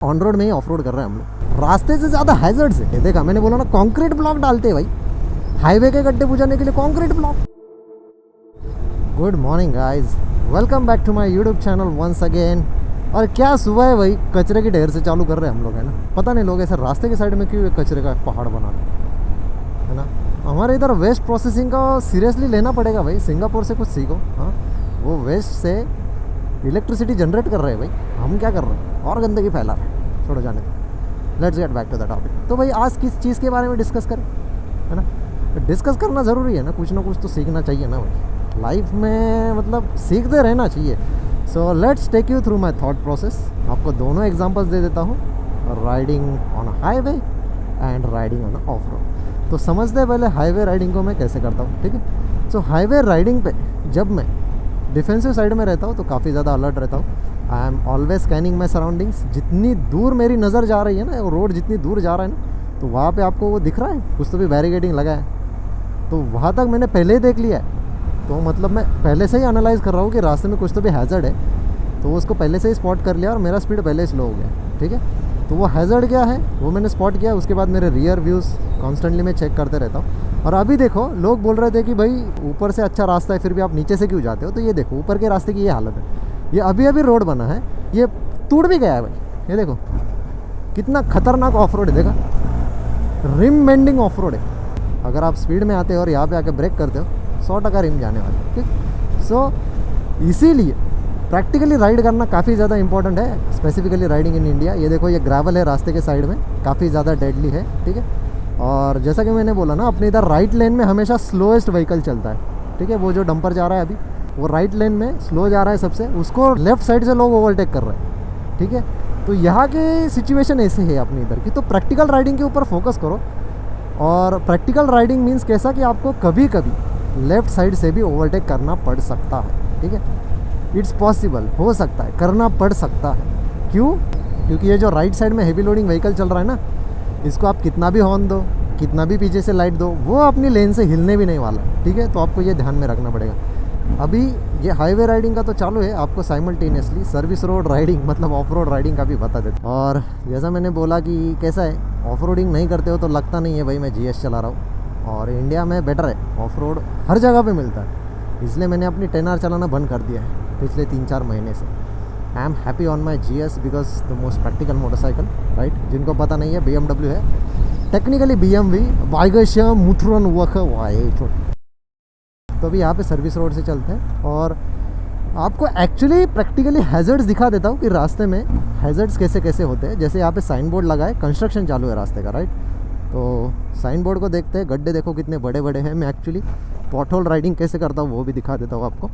On road में ही of road कर रहे हैं हम लोग, रास्ते से ज़्यादा हैजर्ड से। ये देखा मैंने बोला ना, कंक्रीट ब्लॉक डालते हैं भाई हाईवे के गड्ढे बुझाने के लिए, concrete block. Good morning guys, welcome back to my YouTube channel once again. और क्या सुबह है भाई, कचरे की ढेर से चालू कर रहे हैं हम लोग, है ना। पता नहीं लोग ऐसे रास्ते के साइड में क्यों एक कचरे का पहाड़ बना रहे, है ना। हमारे इधर वेस्ट प्रोसेसिंग का सीरियसली लेना पड़ेगा भाई, सिंगापुर से कुछ सीखो। हाँ, वो वेस्ट से इलेक्ट्रिसिटी जनरेट कर रहे हैं भाई, हम क्या कर रहे हैं और गंदगी फैला रहे हैं। छोड़ो जाने दो, let's get back to the topic. तो भाई आज किस चीज़ के बारे में डिस्कस करें, है ना। डिस्कस करना ज़रूरी है ना, कुछ ना कुछ तो सीखना चाहिए ना भाई लाइफ में, मतलब सीखते रहना चाहिए। So let's take you through my thought process. आपको दोनों एग्जांपल्स दे देता हूँ, riding on highway and riding on off road. तो समझते पहले हाईवे राइडिंग को मैं कैसे करता हूँ, ठीक है। सो हाईवे राइडिंग पे जब मैं डिफेंसिव साइड में रहता हूँ तो काफ़ी ज़्यादा अलर्ट रहता हूँ। I am always scanning my surroundings. जितनी दूर मेरी नज़र जा रही है ना, वो रोड जितनी दूर जा रहा है ना, तो वहाँ पे आपको वो दिख रहा है कुछ तो भी बैरिकेडिंग लगा है, तो वहाँ तक मैंने पहले ही देख लिया है। तो मतलब मैं पहले से ही एनालाइज़ कर रहा हूँ कि रास्ते में कुछ तो भी हैज़र्ड है, तो उसको पहले से ही स्पॉट कर लिया और मेरा स्पीड पहले स्लो हो गया, ठीक है। तो वो हैज़र्ड क्या है वो मैंने स्पॉट किया। उसके बाद मेरे रियर व्यूज़ कॉन्स्टेंटली मैं चेक करते रहता हूँ। और अभी देखो, लोग बोल रहे थे कि भाई ऊपर से अच्छा रास्ता है फिर भी आप नीचे से क्यों जाते हो, तो ये देखो ऊपर के रास्ते की ये हालत है। ये अभी अभी रोड बना है, ये टूट भी गया है भाई। ये देखो कितना खतरनाक ऑफ रोड है, देखा, रिम बेंडिंग ऑफ रोड है। अगर आप स्पीड में आते हो और यहाँ पे आके ब्रेक करते हो, 100% रिम जाने वाले, ठीक। सो इसीलिए प्रैक्टिकली राइड करना काफ़ी ज़्यादा इंपॉर्टेंट है, स्पेसिफिकली राइडिंग इन इंडिया। ये देखो, ये ग्रेवल है रास्ते के साइड में, काफ़ी ज़्यादा डेडली है, ठीक है। और जैसा कि मैंने बोला ना, अपने इधर राइट लेन में हमेशा स्लोएस्ट व्हीकल चलता है, ठीक है। वो जो डंपर जा रहा है अभी, वो राइट लेन में स्लो जा रहा है सबसे, उसको लेफ्ट साइड से लोग ओवरटेक कर रहे हैं, ठीक है। तो यहाँ की सिचुएशन ऐसे है अपनी इधर की। तो प्रैक्टिकल राइडिंग के ऊपर फोकस करो। और प्रैक्टिकल राइडिंग मीन्स कैसा कि आपको कभी कभी लेफ़्ट साइड से भी ओवरटेक करना पड़ सकता है, ठीक है। इट्स पॉसिबल, हो सकता है, करना पड़ सकता है। क्यों? क्योंकि ये जो राइट साइड में हेवी लोडिंग व्हीकल चल रहा है ना, इसको आप कितना भी हॉर्न दो, कितना भी पीछे से लाइट दो, वो अपनी लेन से हिलने भी नहीं वाला, ठीक है। तो आपको ये ध्यान में रखना पड़ेगा। अभी ये हाईवे राइडिंग का तो चालू है, आपको साइमल्टेनियसली सर्विस रोड राइडिंग मतलब ऑफ रोड राइडिंग का भी बता देता हूँ। और जैसा मैंने बोला कि कैसा है, ऑफ रोडिंग नहीं करते हो तो लगता नहीं है भाई मैं GS चला रहा हूँ। और इंडिया में बेटर है, ऑफ रोड हर जगह पे मिलता है, इसलिए मैंने अपनी 10R चलाना बंद कर दिया है पिछले 3-4 महीने से। I am happy on my GS because the most practical motorcycle, right. जिनको पता नहीं है, BMW है, टेक्निकली BMW बाइगशम मुथुरन वख वाई। तो अभी यहाँ पे सर्विस रोड से चलते हैं और आपको एक्चुअली प्रैक्टिकली हैज़र्ड्स दिखा देता हूँ कि रास्ते में हैज़र्ड्स कैसे कैसे होते हैं। जैसे यहाँ पे साइन बोर्ड लगा है, कंस्ट्रक्शन चालू है रास्ते का, राइट। तो साइन बोर्ड को देखते हैं, गड्ढे देखो कितने बड़े बड़े हैं। मैं एक्चुअली पॉटहोल राइडिंग कैसे करता हूँ वो भी दिखा देता हूँ आपको,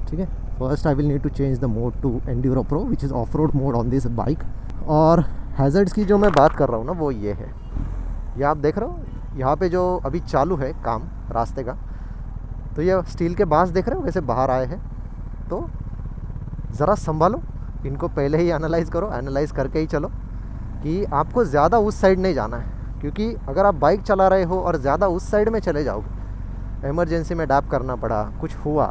ठीक है। First I will need to change the mode to enduro pro which is off road mode on this bike. और हैज़र्ड्स की जो मैं बात कर रहा हूँ ना, वो ये है, ये आप देख रहे हो यहाँ पे जो अभी चालू है काम रास्ते का, तो ये स्टील के बांस देख रहे हो वैसे बाहर आए हैं। तो ज़रा संभालो इनको, पहले ही एनालाइज़ करो, एनालाइज़ करके ही चलो कि आपको ज़्यादा उस साइड नहीं जाना है। क्योंकि अगर आप बाइक चला रहे हो और ज़्यादा उस साइड में चले जाओगे, इमरजेंसी में डैप करना पड़ा, कुछ हुआ,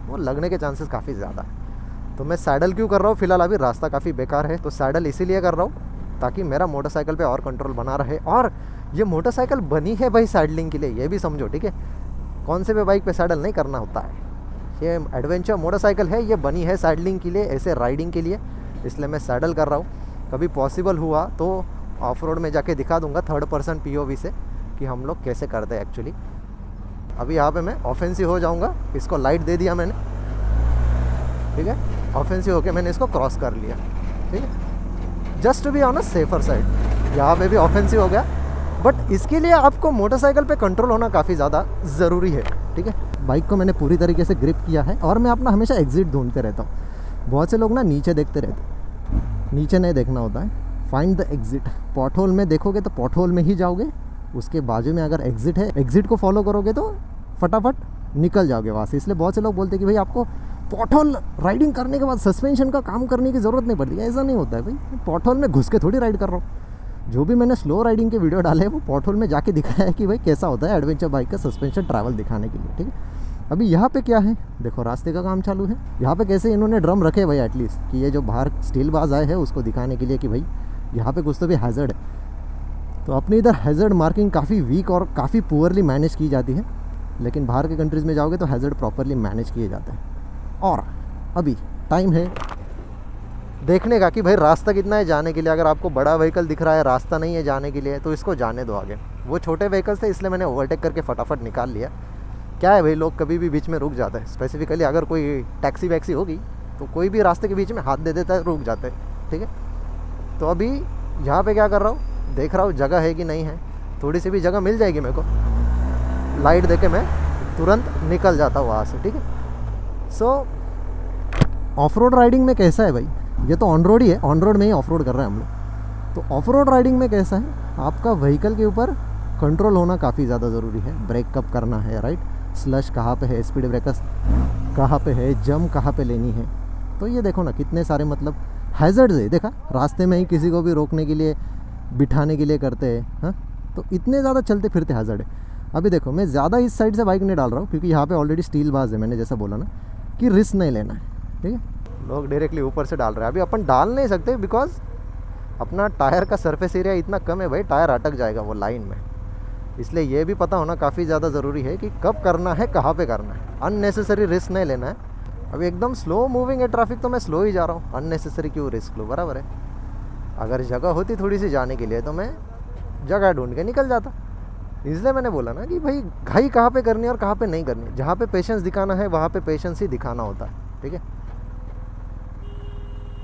वो लगने के चांसेस काफ़ी ज़्यादा है। तो मैं सैडल क्यों कर रहा हूँ, फ़िलहाल अभी रास्ता काफ़ी बेकार है, तो सैडल इसीलिए कर रहा हूँ ताकि मेरा मोटरसाइकिल पे और कंट्रोल बना रहे। और ये मोटरसाइकिल बनी है भाई सैडलिंग के लिए, ये भी समझो, ठीक है। कौन से भी बाइक पे सैडल नहीं करना होता है, ये एडवेंचर मोटरसाइकिल है, ये बनी है सैडलिंग के लिए, ऐसे राइडिंग के लिए, इसलिए मैं सैडल कर रहा हूँ। कभी पॉसिबल हुआ तो ऑफ रोड में जाके दिखा दूंगा 3rd पर्सन POV से कि हम लोग कैसे करते हैं एक्चुअली। अभी यहाँ पे मैं ऑफेंसिव हो जाऊँगा, इसको लाइट दे दिया मैंने, ठीक है। ऑफेंसिव होके मैंने इसको क्रॉस कर लिया, ठीक है, just to be on a safer side. यहाँ पे भी ऑफेंसिव हो गया, बट इसके लिए आपको मोटरसाइकिल पे कंट्रोल होना काफ़ी ज़्यादा ज़रूरी है, ठीक है। बाइक को मैंने पूरी तरीके से ग्रिप किया है और मैं अपना हमेशा एग्जिट ढूंढते रहता हूँ। बहुत से लोग ना नीचे देखते रहते, नीचे नहीं देखना होता है, फाइंड द एग्जिट। पॉटहोल में देखोगे तो पॉटहोल में ही जाओगे, उसके बाजू में अगर एग्जिट है, एग्जिट को फॉलो करोगे तो फटाफट निकल जाओगे वहाँ से। इसलिए बहुत से लोग बोलते हैं कि भाई आपको पॉटहोल राइडिंग करने के बाद सस्पेंशन का काम करने की ज़रूरत नहीं पड़ती। ऐसा नहीं होता है भाई, पॉटहोल में घुस के थोड़ी राइड कर रहा हूँ। जो भी मैंने स्लो राइडिंग के वीडियो डाले हैं वो पॉटहोल में जाके दिखाया है कि भाई कैसा होता है एडवेंचर बाइक का सस्पेंशन ट्रैवल दिखाने के लिए, ठीक है। अभी यहाँ पे क्या है, देखो रास्ते का काम चालू है। यहाँ पे कैसे इन्होंने ड्रम रखे भाई एटलीस्ट, कि ये जो बाहर स्टील बाज आए हैं उसको दिखाने के लिए कि भाई यहाँ पे कुछ तो भी हैज़र्ड है। तो अपनी इधर हैज़र्ड मार्किंग काफ़ी वीक और काफ़ी पुअरली मैनेज की जाती है, लेकिन बाहर के कंट्रीज़ में जाओगे तो हैज़र्ड प्रॉपरली मैनेज किए जाते हैं। और अभी टाइम है देखने का कि भाई रास्ता कितना है जाने के लिए। अगर आपको बड़ा व्हीकल दिख रहा है, रास्ता नहीं है जाने के लिए, तो इसको जाने दो आगे। वो छोटे व्हीकल्स थे इसलिए मैंने ओवरटेक करके फटाफट निकाल लिया। क्या है भाई, लोग कभी भी बीच में रुक जाते हैं। स्पेसिफिकली अगर कोई टैक्सी वैक्सी होगी तो कोई भी रास्ते के बीच में हाथ दे देता है, रुक जाते हैं, ठीक है। तो अभी यहाँ पे क्या कर रहा हूँ, देख रहा हूँ जगह है कि नहीं है। थोड़ी सी भी जगह मिल जाएगी मेरे को, लाइट दे के मैं तुरंत निकल जाता हूँ वहाँ से, ठीक है। सो ऑफ रोड राइडिंग में कैसा है भाई, ये तो ऑन रोड ही है, ऑन रोड में ही ऑफ रोड कर रहे हैं हम लोग। तो ऑफ रोड राइडिंग में कैसा है, आपका व्हीकल के ऊपर कंट्रोल होना काफ़ी ज़्यादा ज़रूरी है। ब्रेक कब करना है, राइट, स्लश कहाँ पे है, स्पीड ब्रेकर्स कहाँ पे है, जंप कहाँ पे लेनी है। तो ये देखो ना कितने सारे मतलब हैज़र्ड्स है। देखा, रास्ते में ही किसी को भी रोकने के लिए, बिठाने के लिए करते हैं, हाँ। तो इतने ज़्यादा चलते फिरते हैज़र्ड है। अभी देखो मैं ज़्यादा इस साइड से बाइक नहीं डाल रहा हूँ क्योंकि यहाँ पे ऑलरेडी स्टील बाज है। मैंने जैसा बोला ना कि रिस्क नहीं लेना है, ठीक है। लोग डायरेक्टली ऊपर से डाल रहे हैं, अभी अपन डाल नहीं सकते बिकॉज अपना टायर का सरफेस एरिया इतना कम है भाई, टायर अटक जाएगा वो लाइन में। इसलिए ये भी पता होना काफ़ी ज़्यादा ज़रूरी है कि कब करना है, कहाँ पे करना है। अननेसेसरी रिस्क नहीं लेना है। अभी एकदम स्लो मूविंग है ट्रैफिक तो मैं स्लो ही जा रहा हूँ, अननेसेसरी क्यों रिस्क लो, बराबर है। अगर जगह होती थोड़ी सी जाने के लिए तो मैं जगह ढूंढ के निकल जाता। इसलिए मैंने बोला ना कि भाई घाई कहाँ पे करनी है और कहाँ पे नहीं करनी है। जहाँ पे पेशेंस दिखाना है वहाँ पे पेशेंस ही दिखाना होता है, ठीक है।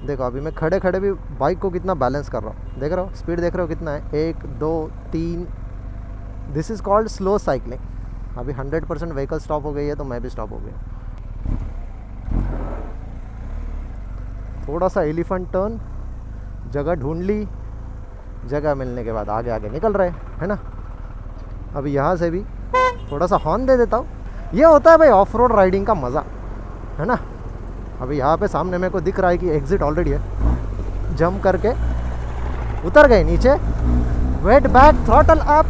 देखो अभी मैं खड़े खड़े भी बाइक को कितना बैलेंस कर रहा हूँ, देख रहा हूँ स्पीड देख रहे हो कितना है, 1 2 3। This is called slow cycling. अभी 100% व्हीकल स्टॉप हो गई है तो मैं भी स्टॉप हो गया। थोड़ा सा एलिफेंट टर्न, जगह ढूंढ ली, जगह मिलने के बाद आगे आगे निकल रहे है ना। अभी यहाँ से भी थोड़ा सा हॉर्न दे देता हूँ। ये होता है भाई ऑफ रोड राइडिंग का मज़ा, है ना। अभी यहाँ पे सामने मेरे को दिख रहा है कि एग्जिट ऑलरेडी है। जंप करके उतर गए नीचे, weight back, throttle up,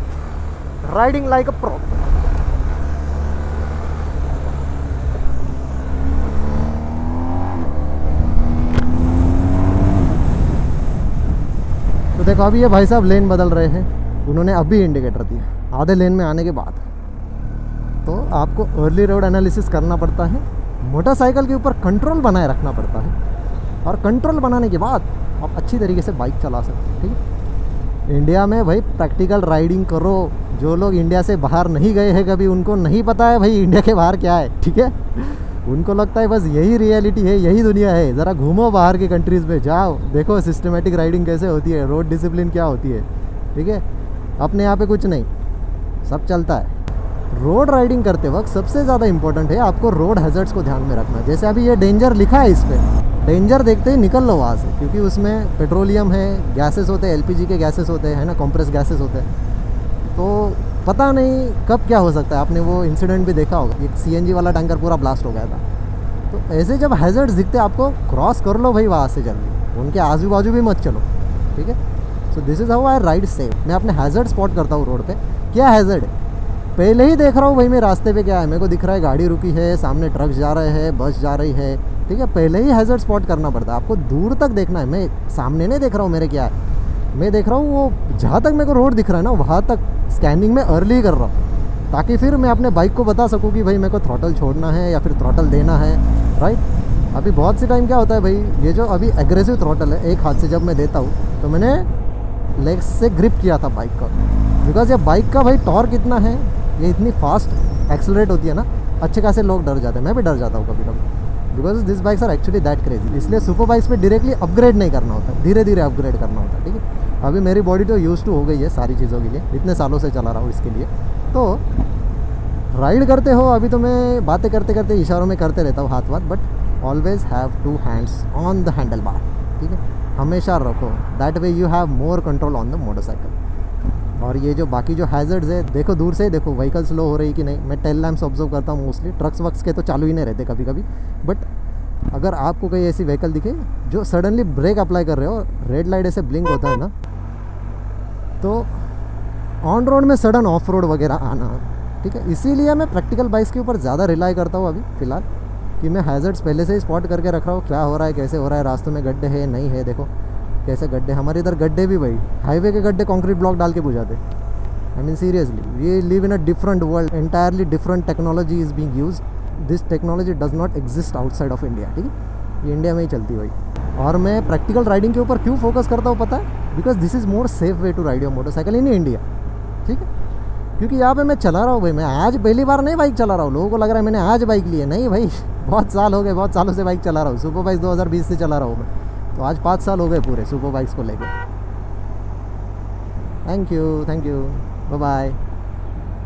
riding like a pro. तो देखो अभी ये भाई साहब लेन बदल रहे हैं, उन्होंने अभी इंडिकेटर दिया आधे लेन में आने के बाद। तो आपको अर्ली रोड एनालिसिस करना पड़ता है, मोटरसाइकिल के ऊपर कंट्रोल बनाए रखना पड़ता है, और कंट्रोल बनाने के बाद आप अच्छी तरीके से बाइक चला सकते हैं, ठीक है। इंडिया में भाई प्रैक्टिकल राइडिंग करो। जो लोग इंडिया से बाहर नहीं गए हैं कभी, उनको नहीं पता है भाई इंडिया के बाहर क्या है, ठीक है। उनको लगता है बस यही रियलिटी है, यही दुनिया है। ज़रा घूमो बाहर की कंट्रीज़ में, जाओ देखो सिस्टमेटिक राइडिंग कैसे होती है, रोड डिसिप्लिन क्या होती है, ठीक है। अपने यहाँ पे कुछ नहीं, सब चलता है। रोड राइडिंग करते वक्त सबसे ज़्यादा इंपॉर्टेंट है आपको रोड हैज़र्ड्स को ध्यान में रखना। जैसे अभी ये डेंजर लिखा है, इस पर डेंजर देखते ही निकल लो वहाँ से, क्योंकि उसमें पेट्रोलियम है, गैसेस होते हैं, एलपीजी के गैसेस होते हैं, है ना, कंप्रेस गैसेस होते हैं। तो पता नहीं कब क्या हो सकता है। आपने वो इंसिडेंट भी देखा होगा, एक सीएनजी वाला टैंकर पूरा ब्लास्ट हो गया था। तो ऐसे जब हैज़र्ड्स दिखते आपको, क्रॉस कर लो भाई वहाँ से जल्दी, उनके आजू बाजू भी मत चलो, ठीक है। So this is how I ride safe. मैं अपने हैज़र्ड स्पॉट करता हूँ रोड पे, क्या हैज़र्ड है पहले ही देख रहा हूँ भाई मैं रास्ते पे क्या है। मेरे को दिख रहा है गाड़ी रुकी है, सामने ट्रक जा रहे हैं, बस जा रही है, ठीक है। पहले ही हैज़र्ड स्पॉट करना पड़ता है आपको, दूर तक देखना है। मैं सामने नहीं देख रहा हूँ मेरे क्या है, मैं देख रहा हूँ वो जहाँ तक मेरे को रोड दिख रहा है ना वहाँ तक स्कैनिंग में अर्ली कर रहा हूँ, ताकि फिर मैं अपने बाइक को बता सकूँ कि भाई मेरे को थ्रॉटल छोड़ना है या फिर थ्रॉटल देना है, राइट। अभी बहुत सी टाइम क्या होता है भाई, ये जो अभी एग्रेसिव थ्रॉटल है, एक हाथ से जब मैं देता हूँ तो मैंने लेग्स से ग्रिप किया था बाइक का, बिकॉज ये बाइक का भाई टॉर्क इतना है, ये इतनी फास्ट एक्सेलरेट होती है ना, अच्छे खासे लोग डर जाते हैं। मैं भी डर जाता हूँ कभी कभी, because this bikes are actually that crazy. इसलिए सुपर बाइक्स पे डायरेक्टली अपग्रेड नहीं करना होता, धीरे धीरे अपग्रेड करना होता है, ठीक है। अभी मेरी बॉडी तो यूज टू हो गई है सारी चीज़ों के लिए, इतने सालों से चला रहा हूँ इसके लिए। तो राइड करते हो, अभी तो मैं बातें करते करते इशारों में करते रहता हूँ हाथ वाथ, but always have 2 hands on the handle bar, ठीक है। हमेशा रखो, that way you have more control on the motorcycle. और ये जो बाकी जो हैज़र्ड्स है, देखो दूर से देखो व्हीकल स्लो हो रही कि नहीं। मैं टेल लैम्प्स ऑब्जर्व करता हूँ मोस्टली, ट्रक्स वक्स के तो चालू ही नहीं रहते कभी कभी। बट अगर आपको कोई ऐसी व्हीकल दिखे जो सडनली ब्रेक अप्लाई कर रहे हो, रेड लाइट ऐसे ब्लिंक होता है ना, तो ऑन रोड में सडन ऑफ रोड वगैरह आना, ठीक है। इसीलिए मैं प्रैक्टिकल बाइक्स के ऊपर ज़्यादा रिलाई करता हूँ अभी फ़िलहाल, कि मैं हैज़र्ड्स पहले से ही स्पॉट करके रख रहा हूँ, क्या हो रहा है, कैसे हो रहा है, रास्तों में गड्ढे है नहीं है, देखो कैसे गड्ढे, हमारे इधर गड्ढे भी भाई हाईवे के गड्ढे कंक्रीट ब्लॉक डाल के बुझाते। I mean seriously, we live in a different world, entirely different technology is being used. This technology does not exist outside of India, ठीक है, ये इंडिया में ही चलती है भाई। और मैं प्रैक्टिकल राइडिंग के ऊपर क्यों फोकस करता हूँ पता है? Because this is more safe way to ride your motorcycle in India, ठीक है। क्योंकि यहाँ पे मैं चला रहा हूँ भाई, मैं आज पहली बार नहीं बाइक चला रहा हूँ। लोगों को लग रहा है मैंने आज बाइक ली है, नहीं भाई, बहुत साल हो गए, बहुत सालों से बाइक चला रहा हूँ। सुपर बाइक्स 2020 से चला रहा हूँ मैं, तो आज 5 साल हो गए पूरे सुपर बाइक्स को लेकर। Thank you, bye bye.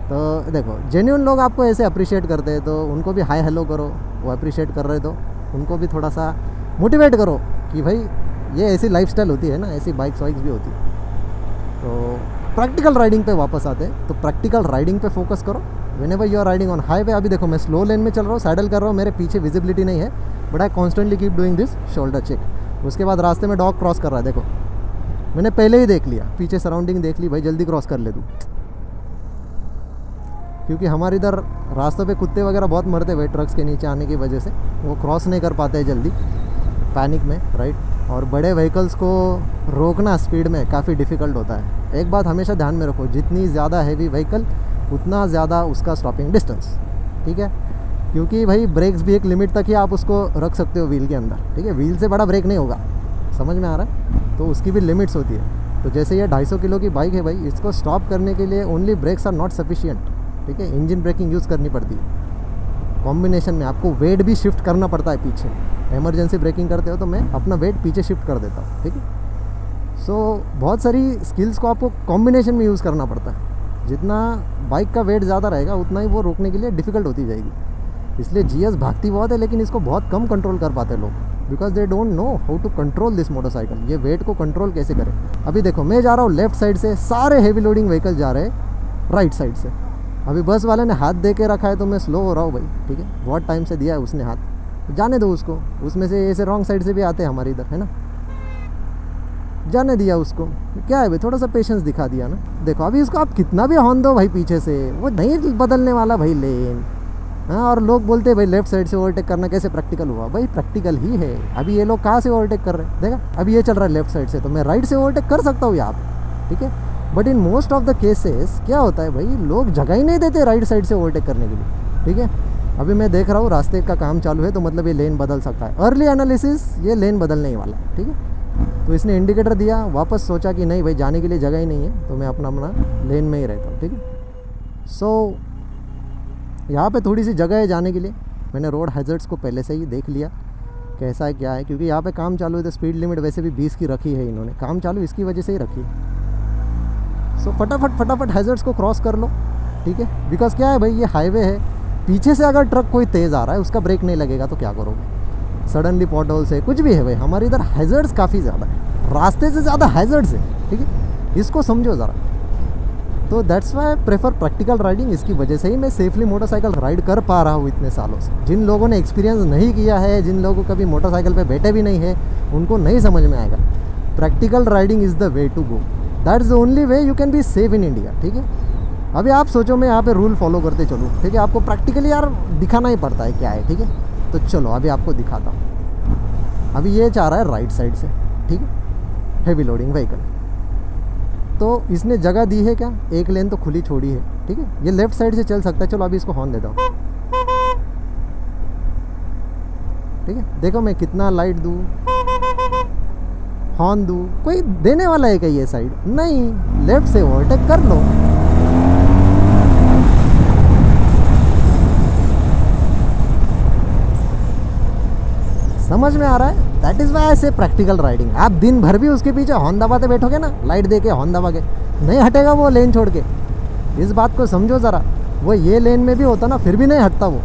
तो देखो, जेन्युइन लोग आपको ऐसे अप्रिशिएट करते हैं तो उनको भी हाय हेलो करो, वो अप्रिशिएट कर रहे तो उनको भी थोड़ा सा मोटिवेट करो कि भाई ये ऐसी लाइफस्टाइल होती है ना, ऐसी बाइक्स वाइक्स भी होती है। तो प्रैक्टिकल राइडिंग पे वापस आते हैं, तो प्रैक्टिकल राइडिंग पे फोकस करो whenever you are riding on highway. अभी देखो मैं स्लो लेन में चल रहा हूँ, सैडल कर रहा हूँ, मेरे पीछे विजिबिलिटी नहीं है, but I constantly keep doing this shoulder check. उसके बाद रास्ते में डॉग क्रॉस कर रहा है, देखो मैंने पहले ही देख लिया, पीछे सराउंडिंग देख ली, भाई जल्दी क्रॉस कर ले तू। क्योंकि हमारे इधर रास्तों पे कुत्ते वगैरह बहुत मरते हुए ट्रक्स के नीचे आने की वजह से, वो क्रॉस नहीं कर पाते हैं जल्दी पैनिक में, राइट। और बड़े व्हीकल्स को रोकना स्पीड में काफ़ी डिफ़िकल्ट होता है। एक बात हमेशा ध्यान में रखो, जितनी ज़्यादा हैवी व्हीकल उतना ज़्यादा उसका स्टॉपिंग डिस्टेंस, ठीक है। क्योंकि भाई ब्रेक्स भी एक लिमिट तक ही आप उसको रख सकते हो व्हील के अंदर, ठीक है। व्हील से बड़ा ब्रेक नहीं होगा, समझ में आ रहा है? तो उसकी भी लिमिट्स होती है। तो जैसे ये 250 किलो की बाइक है भाई, इसको स्टॉप करने के लिए only brakes are not sufficient, ठीक है। इंजन ब्रेकिंग यूज़ करनी पड़ती है, कॉम्बिनेशन में आपको वेट भी शिफ्ट करना पड़ता है पीछे। इमरजेंसी ब्रेकिंग करते हो तो मैं अपना वेट पीछे शिफ्ट कर देता हूँ, ठीक है। सो बहुत सारी स्किल्स को आपको कॉम्बिनेशन में यूज़ करना पड़ता है। जितना बाइक का वेट ज़्यादा रहेगा उतना ही वो रोकने के लिए डिफ़िकल्ट होती जाएगी। इसलिए जीएस भागती बहुत है, लेकिन इसको बहुत कम कंट्रोल कर पाते लोग, because they don't know how to control this motorcycle. ये वेट को कंट्रोल कैसे करें। अभी देखो मैं जा रहा हूँ लेफ्ट साइड से, सारे हेवी लोडिंग व्हीकल जा रहे हैं राइट साइड से। अभी बस वाले ने हाथ दे के रखा है तो मैं स्लो हो रहा हूँ भाई, ठीक है। बहुत टाइम से दिया है उसने हाथ, जाने दो उसको। उसमें से ऐसे रॉन्ग साइड से भी आते हैं हमारे इधर, है ना, जाने दिया उसको। क्या है भाई, थोड़ा सा पेशेंस दिखा दिया ना। देखो अभी इसको आप कितना भी हॉर्न दो भाई पीछे से, वो नहीं बदलने वाला भाई लेन। हाँ, और लोग बोलते हैं भाई लेफ्ट साइड से ओवरटेक करना कैसे प्रैक्टिकल हुआ। भाई प्रैक्टिकल ही है। अभी ये लोग कहाँ से ओवरटेक कर रहे हैं, देखा अभी ये चल रहा है लेफ्ट साइड से, तो मैं राइट से ओवरटेक कर सकता हूँ यहाँ पे, ठीक है। But in most of the cases क्या होता है भाई, लोग जगह ही नहीं देते राइट साइड से ओवरटेक करने के लिए, ठीक है। अभी मैं देख रहा हूँ रास्ते का काम चालू है, तो मतलब ये लेन बदल सकता है। अर्ली एनालिसिस, ये लेन बदलने ही वाला है, ठीक है। तो इसने इंडिकेटर दिया, वापस सोचा कि नहीं भाई जाने के लिए जगह ही नहीं है, तो मैं अपना लेन में ही रहता हूँ, ठीक है। सो यहाँ पे थोड़ी सी जगह है जाने के लिए। मैंने रोड हैजर्ड्स को पहले से ही देख लिया कैसा है क्या है, क्योंकि यहाँ पे काम चालू है। तो स्पीड लिमिट वैसे भी 20 की रखी है इन्होंने, काम चालू इसकी वजह से ही रखी है। सो फटाफट हैजर्ड्स को क्रॉस कर लो, ठीक है। बिकॉज क्या है भाई, ये हाईवे है, पीछे से अगर ट्रक कोई तेज़ आ रहा है उसका ब्रेक नहीं लगेगा तो क्या करोगे। सडनली पॉट होल्स है, कुछ भी है भाई, हमारे इधर हैजर्ड्स काफ़ी ज़्यादा है, रास्ते से ज़्यादा हैजर्ड्स है, ठीक है। इसको समझो ज़रा। तो that's why prefer practical riding. इसकी वजह से ही मैं सेफली मोटरसाइकिल राइड कर पा रहा हूँ इतने सालों से। जिन लोगों ने एक्सपीरियंस नहीं किया है, जिन लोगों को कभी मोटरसाइकिल पे बैठे भी नहीं है, उनको नहीं समझ में आएगा। Practical riding is the way to go, that's the only way you can be safe in India, ठीक है। अभी आप सोचो मैं यहाँ पे रूल फॉलो करते चलूँ, ठीक है। आपको प्रैक्टिकली यार दिखाना ही पड़ता है क्या है, ठीक है। तो चलो अभी आपको दिखाता हूँ। अभी ये चाह रहा है राइट साइड से, ठीक है, हेवी लोडिंग व्हीकल। तो इसने जगह दी है क्या, एक लेन तो खुली छोड़ी है, ठीक है। ये लेफ्ट साइड से चल सकता है। चलो अभी इसको हॉर्न देता हूँ, ठीक है। देखो मैं कितना लाइट दूँ, हॉर्न दूँ, कोई देने वाला है क्या ये साइड, नहीं। लेफ्ट से ओवरटेक कर लो। समझ में आ रहा है। दैट इज़ वाई आई से प्रैक्टिकल राइडिंग। आप दिन भर भी उसके पीछे हॉर्न दबाते बैठोगे ना, लाइट दे के हॉर्न दबा के, नहीं हटेगा वो लेन छोड़ के। इस बात को समझो ज़रा। वो ये लेन में भी होता ना, फिर भी नहीं हटता वो,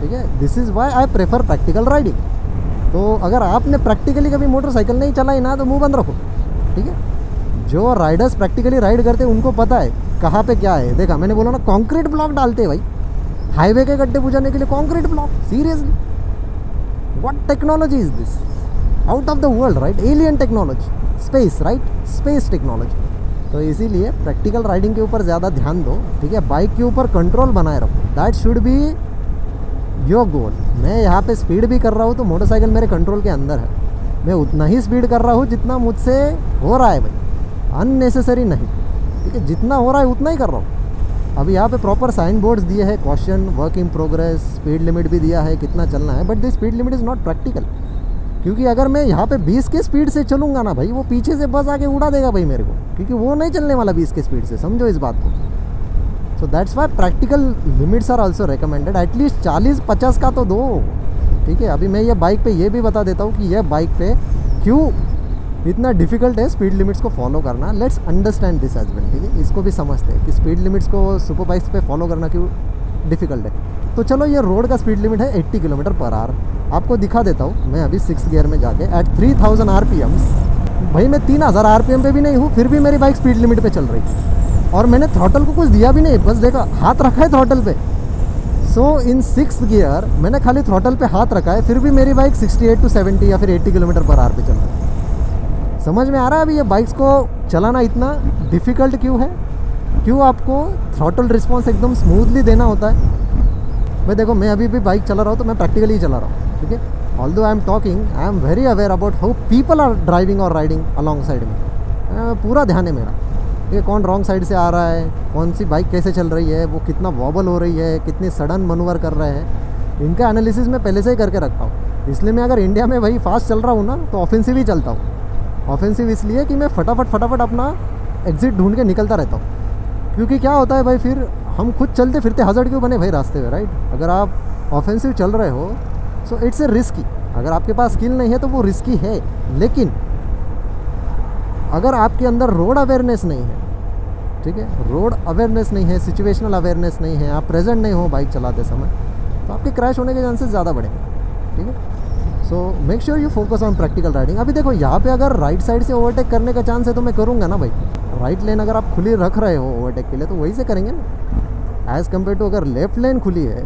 ठीक है। This is why I prefer practical riding. तो अगर आपने प्रैक्टिकली कभी मोटरसाइकिल नहीं चलाई ना, तो मुँह बंद रखो, ठीक है। जो राइडर्स प्रैक्टिकली राइड करते हैं उनको पता है कहाँ पे क्या है। देखा मैंने बोला ना, कॉन्क्रीट ब्लॉक डालते हैं भाई हाईवे के गड्ढे बुझाने के लिए, concrete block. Seriously, what technology is this? Out of the world, right? Alien technology, space, right? Space technology. तो इसीलिए प्रैक्टिकल राइडिंग के ऊपर ज़्यादा ध्यान दो, ठीक है। बाइक के ऊपर कंट्रोल बनाए रखो, that should be your goal. मैं यहाँ पे स्पीड भी कर रहा हूँ तो मोटरसाइकिल मेरे कंट्रोल के अंदर है, मैं उतना ही स्पीड कर रहा हूँ जितना मुझसे हो रहा है भाई, अननेसेसरी नहीं, ठीक है। जितना हो रहा है उतना ही कर रहा हूँ। अभी यहाँ पे प्रॉपर साइन बोर्ड्स दिए हैं, caution, work in progress, speed limit भी दिया है कितना चलना है, but this speed limit is not practical. क्योंकि अगर मैं यहाँ पे 20 के स्पीड से चलूँगा ना भाई, वो पीछे से बस आके उड़ा देगा भाई मेरे को, क्योंकि वो नहीं चलने वाला 20 के स्पीड से, समझो इस बात को। So that's why practical limits are also recommended. At least 40-50 का तो दो, ठीक है। अभी मैं ये बाइक पे ये भी बता देता हूँ कि यह बाइक पे क्यों इतना डिफिकल्ट है स्पीड लिमिट्स को फॉलो करना। Let's understand this as well, ठीक है। इसको भी समझते हैं कि स्पीड लिमिट्स को सुपर बाइक्स पे फॉलो करना क्यों डिफिकल्ट है। तो चलो, ये रोड का स्पीड लिमिट है 80 किलोमीटर पर आवर। आपको दिखा देता हूँ मैं अभी 6th गियर में जाके एट 3000 RPMs। भाई मैं 3000 RPM पे भी नहीं हूँ, फिर भी मेरी बाइक स्पीड लिमिट पे चल रही है। और मैंने थ्रॉटल को कुछ दिया भी नहीं, बस देखा हाथ रखा है थ्रॉटल पे। सो इन 6th गियर मैंने खाली थ्रॉटल पे हाथ रखा है, फिर भी मेरी बाइक 68 to 70 या फिर 80 किलोमीटर पर आवर पे चल रही है। समझ में आ रहा है अभी ये बाइक्स को चलाना इतना डिफ़िकल्ट क्यों है, क्यों आपको थ्रॉटल रिस्पॉन्स एकदम स्मूथली देना होता है। भाई देखो, मैं अभी भी बाइक चला रहा हूँ तो मैं प्रैक्टिकली चला रहा हूँ, ठीक है। Although I am talking, I am very aware about how people are driving और राइडिंग अलॉन्ग साइड में। पूरा ध्यान है मेरा, ठीक है। कौन रॉन्ग साइड से आ रहा है, कौन सी बाइक कैसे चल रही है, वो कितना वॉबल हो रही है, कितनी सडन मनूवर कर रहे हैं, इनका एनालिसिस मैं पहले से ही करके रखता हूँ। इसलिए मैं अगर इंडिया में भाई फास्ट चल रहा हूँ ना, तो ऑफेंसिव ही चलता हूँ। ऑफेंसिव इसलिए कि मैं फटाफट अपना एग्जिट ढूंढ के निकलता रहता हूँ। क्योंकि क्या होता है भाई, फिर हम खुद चलते फिरते हज़ार्ड क्यों बने भाई रास्ते में, राइट। अगर आप ऑफेंसिव चल रहे हो सो इट्स ए रिस्की। अगर आपके पास स्किल नहीं है तो वो रिस्की है। लेकिन अगर आपके अंदर रोड अवेयरनेस नहीं है, ठीक है, रोड अवेयरनेस नहीं है, सिचुएशनल अवेयरनेस नहीं है, आप प्रेजेंट नहीं हो बाइक चलाते समय, तो आपके क्रैश होने के चांसेस ज़्यादा बढ़ेंगे, ठीक है। So make sure you focus on practical riding. अभी देखो, यहाँ पे अगर राइट साइड से ओवरटेक करने का चांस है तो मैं करूँगा ना भाई। राइट लेन अगर आप खुली रख रहे हो ओवरटेक के लिए तो वही से करेंगे ना, एज़ कम्पेयर टू अगर लेफ्ट लेन खुली है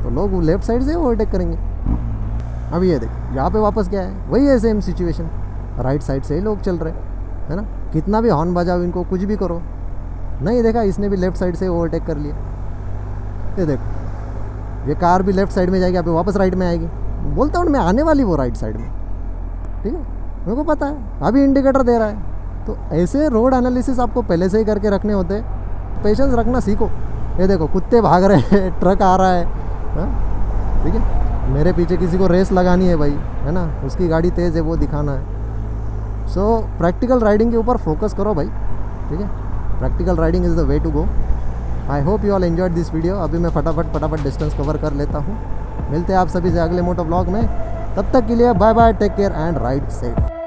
तो लोग लेफ्ट साइड से ओवरटेक करेंगे। अब ये देख, यहाँ पे वापस क्या है, वही है सेम सिचुएशन, राइट साइड से ही लोग चल रहे है ना। कितना भी हॉर्न बजाओ इनको, कुछ भी करो, नहीं देखा इसने भी लेफ्ट साइड से ओवरटेक कर लिया। ये देखो, ये कार भी लेफ्ट साइड में जाएगी, यहाँ पे वापस राइट में आएगी। बोलता हूँ मैं आने वाली वो राइट साइड में, ठीक है, मेरे को पता है, अभी इंडिकेटर दे रहा है। तो ऐसे रोड एनालिसिस आपको पहले से ही करके रखने होते हैं। पेशेंस रखना सीखो। ये देखो, कुत्ते भाग रहे हैं, ट्रक आ रहा है, ठीक है, मेरे पीछे किसी को रेस लगानी है भाई, है ना, उसकी गाड़ी तेज़ है वो दिखाना है। सो प्रैक्टिकल राइडिंग के ऊपर फोकस करो भाई, ठीक है। Practical riding is the way to go. I hope you all enjoyed this video. अभी मैं फटाफट डिस्टेंस कवर कर लेता हूँ। मिलते हैं आप सभी से अगले मोटो ब्लॉग में। तब तक के लिए bye bye, take care and ride safe.